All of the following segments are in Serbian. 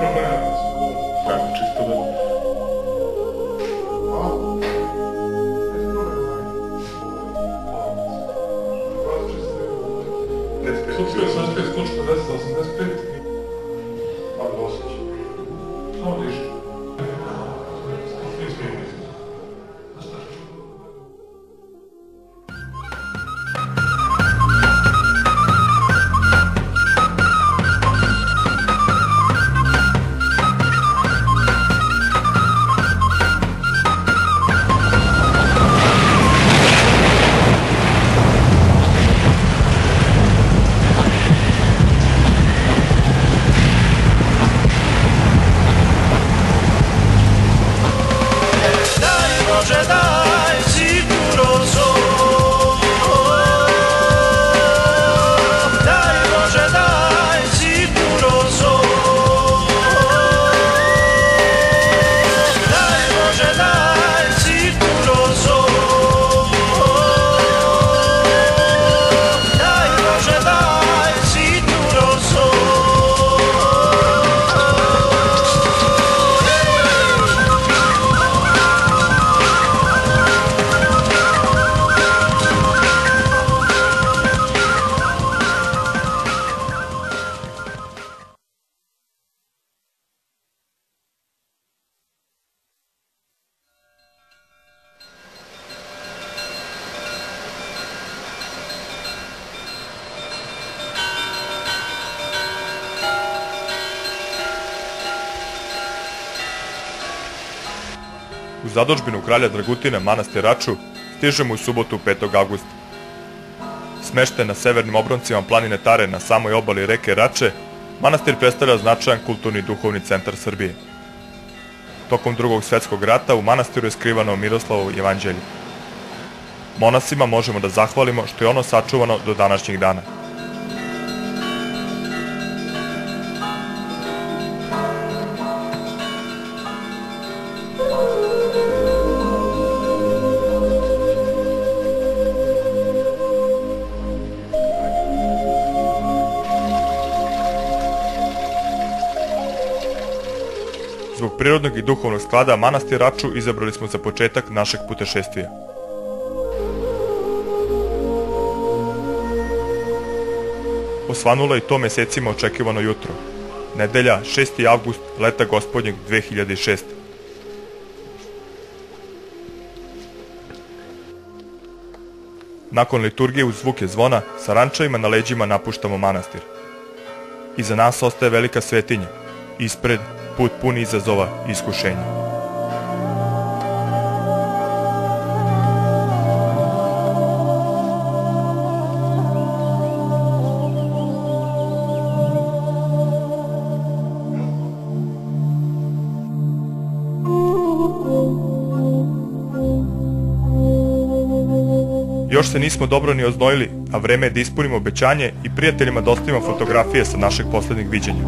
Tako, čisto da... Sudska je skočka 1085. Ali osjeća. Samo diši. U zadužbinu kralja Dragutina manastir Raču stižemo u subotu 5. avgusta. Smešten na severnim obroncima planine Tare na samoj obali reke Rače, manastir predstavlja značajan kulturni i duhovni centar Srbije. Tokom Drugog svjetskog rata u manastiru je skrivano Miroslavovo jevanđelje. Monasima možemo da zahvalimo što je ono sačuvano do današnjih dana. Zbog prirodnog i duhovnog sklada manastir Raču izabrali smo za početak našeg putešestvija. Osvanulo je to mesecima očekivano jutro. Nedelja, 6. avgust, leta gospodnjeg 2006. Nakon liturgije uz zvuke zvona, sa rančevima na leđima napuštamo manastir. Iza nas ostaje velika svetinja. Ispred put pun izazova i iskušenja. Još se nismo dobro ni oznojili, a vreme je da ispunimo obećanje i prijateljima dostavimo fotografije sa našeg poslednjeg viđenja.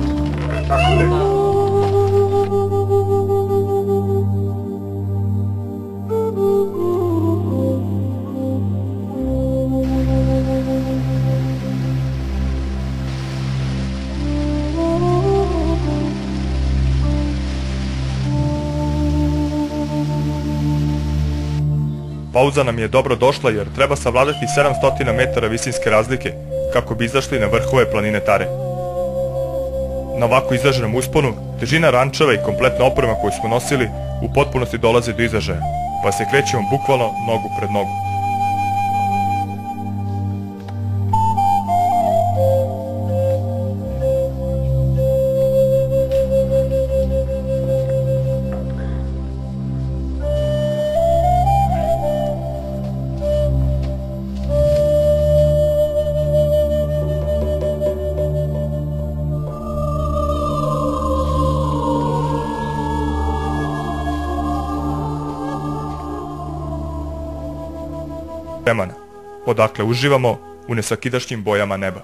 Pauza nam je dobro došla jer treba savladati 700 metara visinske razlike kako bi izašli na vrhove planine Tare. Na ovako izraženom usponu, težina rančeva i kompletna oprema koju smo nosili u potpunosti dolazi do izražaja, pa se krećemo bukvalno nogu pred nogu. Odakle uživamo u nesvakidašnjim bojama neba.